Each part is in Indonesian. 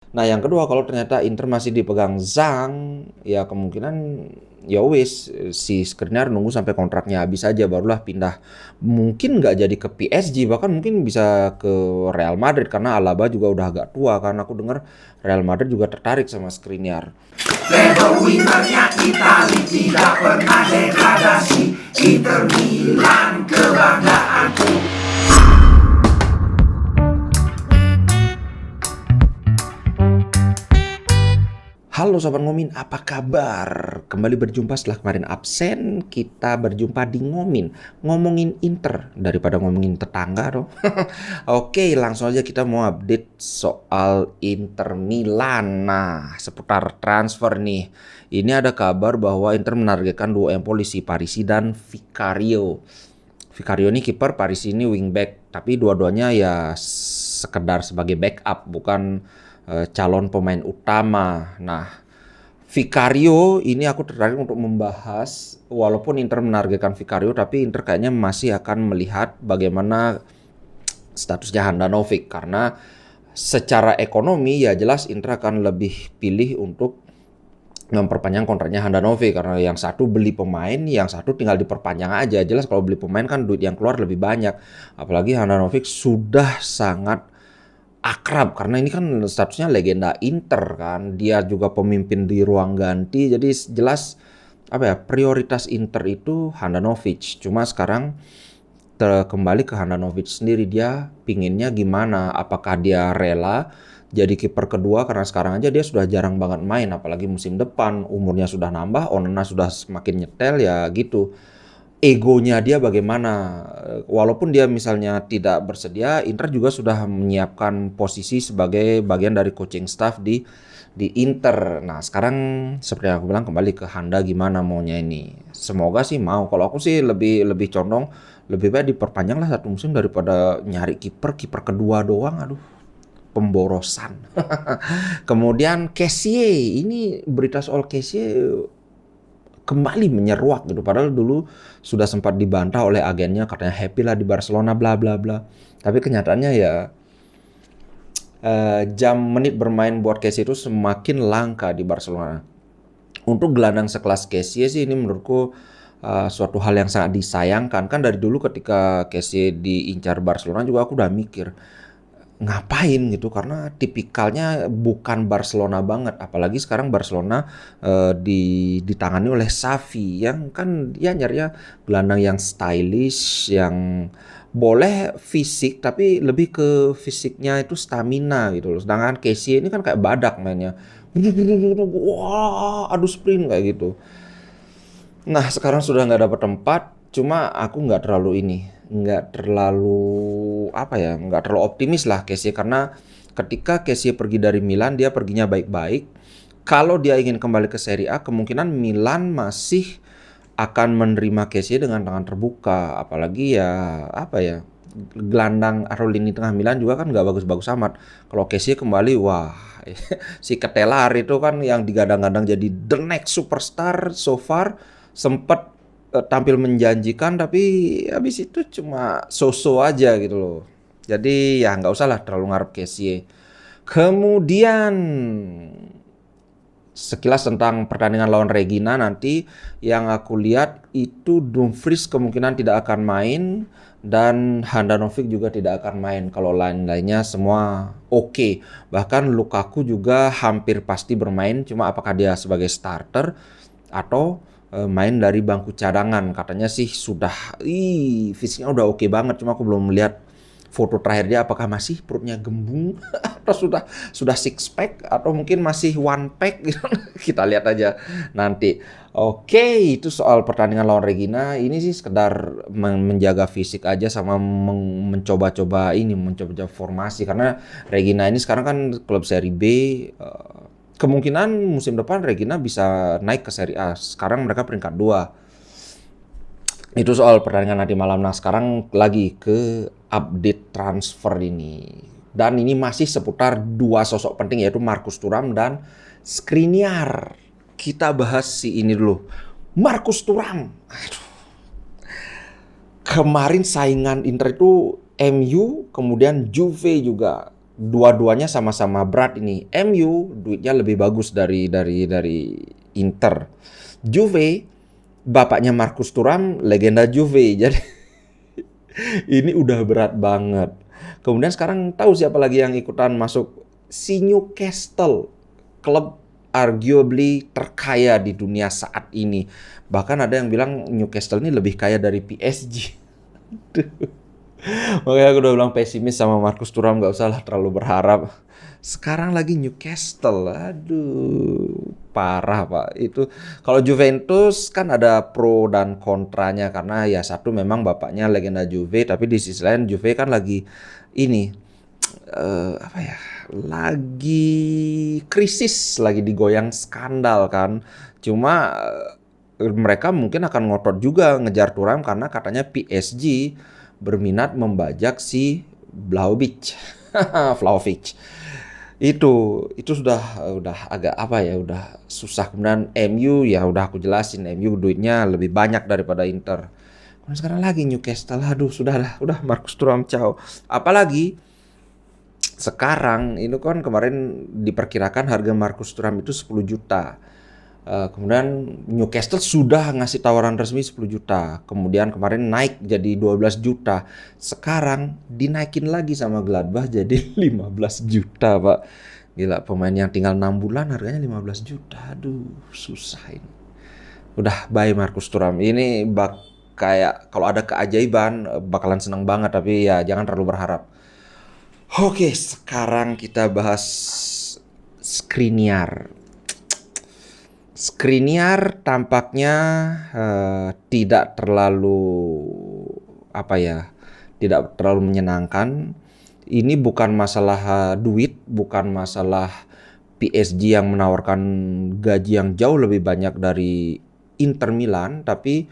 Nah, yang kedua kalau ternyata Inter masih dipegang Zhang, ya kemungkinan ya wis si Skriniar nunggu sampai kontraknya habis aja barulah pindah. Mungkin nggak jadi ke PSG, bahkan mungkin bisa ke Real Madrid karena Alaba juga udah agak tua kan. Aku dengar Real Madrid juga tertarik sama Skriniar. Level winnernya Itali tidak pernah degradasi. Inter Milan kebanggaanku. Halo Sobat Ngomin, apa kabar? Kembali berjumpa setelah kemarin absen, kita berjumpa di Ngomin. Ngomongin Inter daripada ngomongin tetangga dong. Oke, langsung aja kita mau update soal Inter Milan. Nah, seputar transfer nih. Ini ada kabar bahwa Inter menargetkan duo empoli si Parisi dan Vicario. Vicario ini kiper, Parisi ini wingback. Tapi dua-duanya ya sekedar sebagai backup, bukan calon pemain utama. Nah, Vicario ini aku tertarik untuk membahas, walaupun Inter menargetkan Vicario, tapi Inter kayaknya masih akan melihat bagaimana statusnya Handanovic, karena secara ekonomi ya jelas Inter akan lebih pilih untuk memperpanjang kontraknya Handanovic, karena yang satu beli pemain, yang satu tinggal diperpanjang aja. Jelas kalau beli pemain kan duit yang keluar lebih banyak, apalagi Handanovic sudah sangat akrab karena ini kan statusnya legenda Inter kan, dia juga pemimpin di ruang ganti, jadi jelas apa ya, prioritas Inter itu Handanovic. Cuma sekarang kembali ke Handanovic sendiri, dia pinginnya gimana, apakah dia rela jadi kiper kedua, karena sekarang aja dia sudah jarang banget main, apalagi musim depan umurnya sudah nambah, Onana sudah semakin nyetel ya gitu. Egonya dia bagaimana, walaupun dia misalnya tidak bersedia, Inter juga sudah menyiapkan posisi sebagai bagian dari coaching staff di Inter. Nah sekarang seperti yang aku bilang, kembali ke Handa gimana maunya ini. Semoga sih mau. Kalau aku sih lebih lebih condong lebih baik diperpanjang lah satu musim daripada nyari kiper kedua doang. Aduh, pemborosan. Kemudian Kessie, ini berita soal Kessie kembali menyeruak gitu, padahal dulu sudah sempat dibantah oleh agennya, katanya happy lah di Barcelona bla bla bla. Tapi kenyataannya ya jam menit bermain buat Kessie itu semakin langka di Barcelona. Untuk gelandang sekelas Kessie sih ini menurutku suatu hal yang sangat disayangkan. Kan dari dulu ketika Kessie diincar Barcelona juga aku udah mikir ngapain gitu, karena tipikalnya bukan Barcelona banget, apalagi sekarang Barcelona ditangani oleh Xavi yang kan dia nyarinya gelandang yang stylish, yang boleh fisik tapi lebih ke fisiknya itu stamina gitu loh. Sedangkan Kessie ini kan kayak badak mainnya, wah adu sprint kayak gitu. Nah sekarang sudah nggak dapat tempat, cuma aku nggak terlalu apa ya, nggak terlalu optimis lah Kessie, karena ketika Kessie pergi dari Milan, dia perginya baik-baik. Kalau dia ingin kembali ke Serie A, kemungkinan Milan masih akan menerima Kessie dengan tangan terbuka. Apalagi ya apa ya, gelandang atau lini tengah Milan juga kan nggak bagus-bagus amat. Kalau Kessie kembali, wah si Ketelar itu kan yang digadang-gadang jadi the next superstar so far, sempat tampil menjanjikan, tapi habis itu cuma so-so aja gitu loh. Jadi ya nggak usah lah terlalu ngarep Kessie. Kemudian sekilas tentang pertandingan lawan Regina nanti, yang aku lihat itu Dumfries kemungkinan tidak akan main dan Handanovic juga tidak akan main. Kalau lain-lainnya semua oke. Bahkan Lukaku juga hampir pasti bermain, cuma apakah dia sebagai starter atau main dari bangku cadangan. Katanya sih sudah fisiknya udah oke banget, cuma aku belum melihat foto terakhir dia, apakah masih perutnya gembung atau sudah six pack atau mungkin masih one pack gitu. Kita lihat aja nanti. Oke, itu soal pertandingan lawan Regina. Ini sih sekedar menjaga fisik aja sama mencoba-coba formasi, karena Regina ini sekarang kan klub Serie B. Kemungkinan musim depan Regina bisa naik ke Serie A. Sekarang mereka peringkat 2. Itu soal pertandingan nanti malam. Nah sekarang lagi ke update transfer ini. Dan ini masih seputar dua sosok penting, yaitu Marcus Thuram dan Skriniar. Kita bahas si ini dulu. Marcus Thuram. Aduh. Kemarin saingan Inter itu MU, kemudian Juve juga. dua-duanya sama-sama berat ini. MU duitnya lebih bagus dari Inter. Juve, bapaknya Marcus Thuram legenda Juve. Jadi ini udah berat banget. Kemudian sekarang tahu siapa lagi yang ikutan masuk? Si Newcastle, klub arguably terkaya di dunia saat ini. Bahkan ada yang bilang Newcastle ini lebih kaya dari PSG. Makanya aku udah bilang pesimis sama Marcus Thuram, nggak usah lah terlalu berharap. Sekarang lagi Newcastle, aduh parah Pak. Itu kalau Juventus kan ada pro dan kontranya karena ya satu memang bapaknya legenda Juve, tapi di sisi lain Juve kan lagi ini apa ya? Lagi krisis, lagi digoyang skandal kan. Cuma mereka mungkin akan ngotot juga ngejar Thuram karena katanya PSG berminat membajak si Vlahovic. Vlahovic. Itu udah agak apa ya, udah susah. Kemudian MU ya udah aku jelasin, MU duitnya lebih banyak daripada Inter. Kemudian sekarang lagi Newcastle, aduh sudahlah, udah Marcus Thuram ciao. Apalagi sekarang itu kan kemarin diperkirakan harga Marcus Thuram itu 10 juta. Kemudian Newcastle sudah ngasih tawaran resmi 10 juta. Kemudian kemarin naik jadi 12 juta. Sekarang dinaikin lagi sama Gladbach jadi 15 juta, Pak. Gila, pemain yang tinggal 6 bulan harganya 15 juta. Aduh, susah ini. Udah, bye Marcus Thuram. Ini kayak kalau ada keajaiban bakalan seneng banget, tapi ya jangan terlalu berharap. Oke, sekarang kita bahas Skriniar. Skriniar tampaknya tidak terlalu apa ya, tidak terlalu menyenangkan. Ini bukan masalah duit, bukan masalah PSG yang menawarkan gaji yang jauh lebih banyak dari Inter Milan, tapi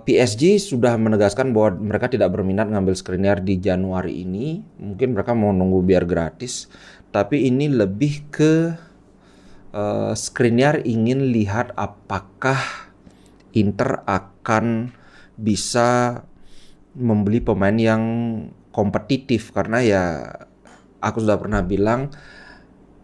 PSG sudah menegaskan bahwa mereka tidak berminat ngambil Skriniar di Januari ini. Mungkin mereka mau nunggu biar gratis, tapi ini lebih ke Skriniar ingin lihat apakah Inter akan bisa membeli pemain yang kompetitif, karena ya aku sudah pernah bilang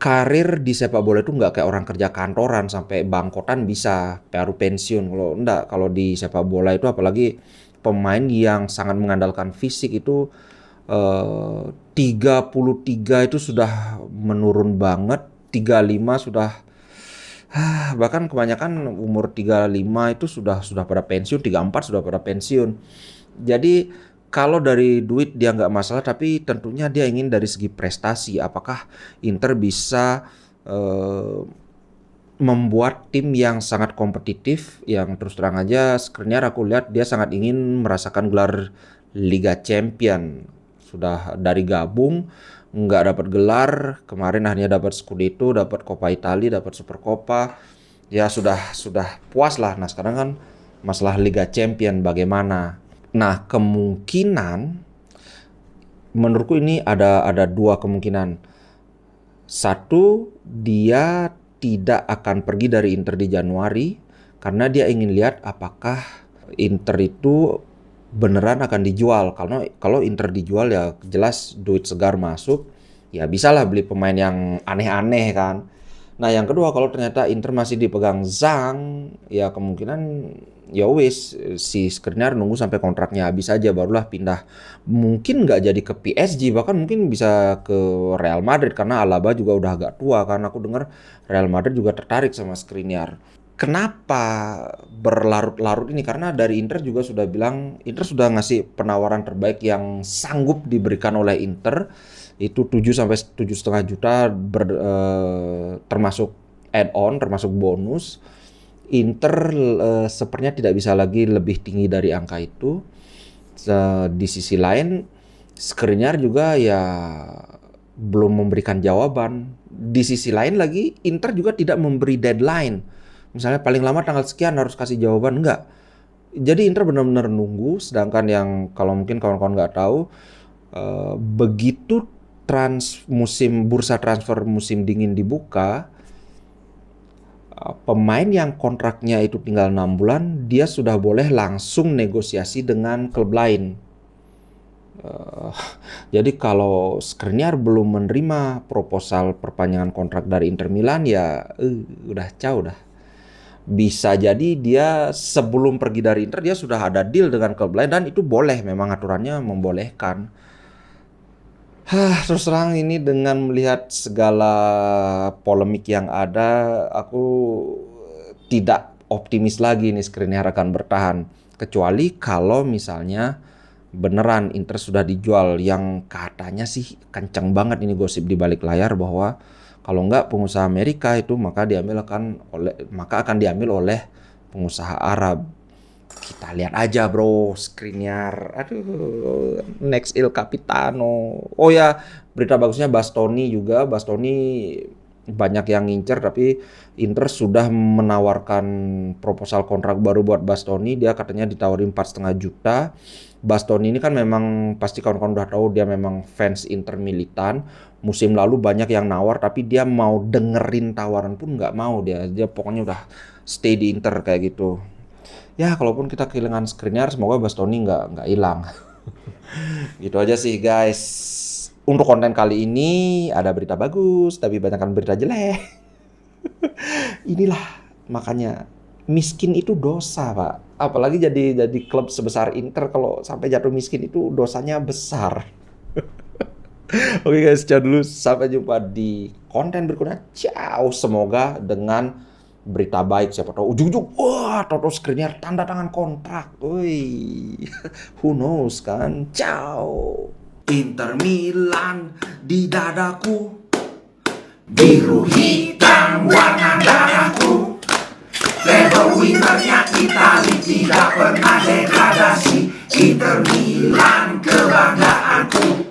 karir di sepak bola itu nggak kayak orang kerja kantoran sampai bangkotan bisa baru pensiun. Kalau di sepak bola itu apalagi pemain yang sangat mengandalkan fisik itu 33 itu sudah menurun banget, 35 sudah bahkan kebanyakan umur 35 itu sudah pada pensiun, 34 sudah pada pensiun. Jadi kalau dari duit dia nggak masalah, tapi tentunya dia ingin dari segi prestasi. Apakah Inter bisa membuat tim yang sangat kompetitif? Yang terus terang aja Skriniar aku lihat dia sangat ingin merasakan gelar Liga Champion. Sudah dari gabung nggak dapat gelar, kemarin hanya dapat Scudetto, dapat Coppa Italia, dapat Supercoppa. Ya sudah puas lah. Nah sekarang kan masalah Liga Champion bagaimana? Nah, kemungkinan menurutku ini ada dua kemungkinan. Satu, dia tidak akan pergi dari Inter di Januari karena dia ingin lihat apakah Inter itu beneran akan dijual. Kalau Inter dijual ya jelas duit segar masuk, ya bisalah beli pemain yang aneh-aneh kan. Nah, yang kedua kalau ternyata Inter masih dipegang Zhang, ya kemungkinan ya wis si Skriniar nunggu sampai kontraknya habis aja barulah pindah. Mungkin nggak jadi ke PSG, bahkan mungkin bisa ke Real Madrid karena Alaba juga udah agak tua kan. Aku dengar Real Madrid juga tertarik sama Skriniar. Kenapa berlarut-larut ini? Karena dari Inter juga sudah bilang, Inter sudah ngasih penawaran terbaik yang sanggup diberikan oleh Inter, itu 7 sampai 7,5 juta termasuk add-on, termasuk bonus. Inter sepertinya tidak bisa lagi lebih tinggi dari angka itu. Di sisi lain, Skriniar juga ya belum memberikan jawaban. Di sisi lain lagi, Inter juga tidak memberi deadline. Misalnya paling lama tanggal sekian harus kasih jawaban, enggak. Jadi Inter benar-benar nunggu, sedangkan yang kalau mungkin kawan-kawan nggak tahu, begitu bursa transfer musim dingin dibuka, pemain yang kontraknya itu tinggal 6 bulan, dia sudah boleh langsung negosiasi dengan klub lain. Eh, jadi kalau Skriniar belum menerima proposal perpanjangan kontrak dari Inter Milan ya udah jauh dah. Bisa jadi dia sebelum pergi dari Inter dia sudah ada deal dengan klub lain dan itu boleh, memang aturannya membolehkan. Terus terang ini dengan melihat segala polemik yang ada, aku tidak optimis lagi nih Skriniar akan bertahan. Kecuali kalau misalnya beneran Inter sudah dijual, yang katanya sih kenceng banget ini gosip di balik layar bahwa kalau nggak pengusaha Amerika itu maka akan diambil oleh pengusaha Arab. Kita lihat aja bro, Skriniar. Aduh, next Il Capitano. Oh ya, berita bagusnya Bastoni juga. Bastoni banyak yang ngincer tapi Inter sudah menawarkan proposal kontrak baru buat Bastoni. Dia katanya ditawarin 4,5 juta. Bastoni ini kan memang pasti kawan-kawan udah tahu dia memang fans Inter militan. Musim lalu banyak yang nawar tapi dia mau dengerin tawaran pun nggak mau dia. Dia pokoknya udah stay di Inter kayak gitu. Ya, kalaupun kita kehilangan Skriniar, semoga Bastoni nggak hilang. Gitu aja sih, guys. Untuk konten kali ini ada berita bagus, tapi banyakkan berita jelek. Inilah makanya miskin itu dosa, Pak. Apalagi jadi klub sebesar Inter kalau sampai jatuh miskin itu dosanya besar. Oke guys, ciao dulu. Sampai jumpa di konten berikutnya. Ciao. Semoga dengan berita baik, siapa tahu ujung-ujung wah Toto Skriniar tanda tangan kontrak. Woi. Who knows kan? Ciao. Inter Milan di dadaku, biru hitam warna darahku. Treble winnernya Itali tidak pernah degradasi. Inter Milan kebanggaanku.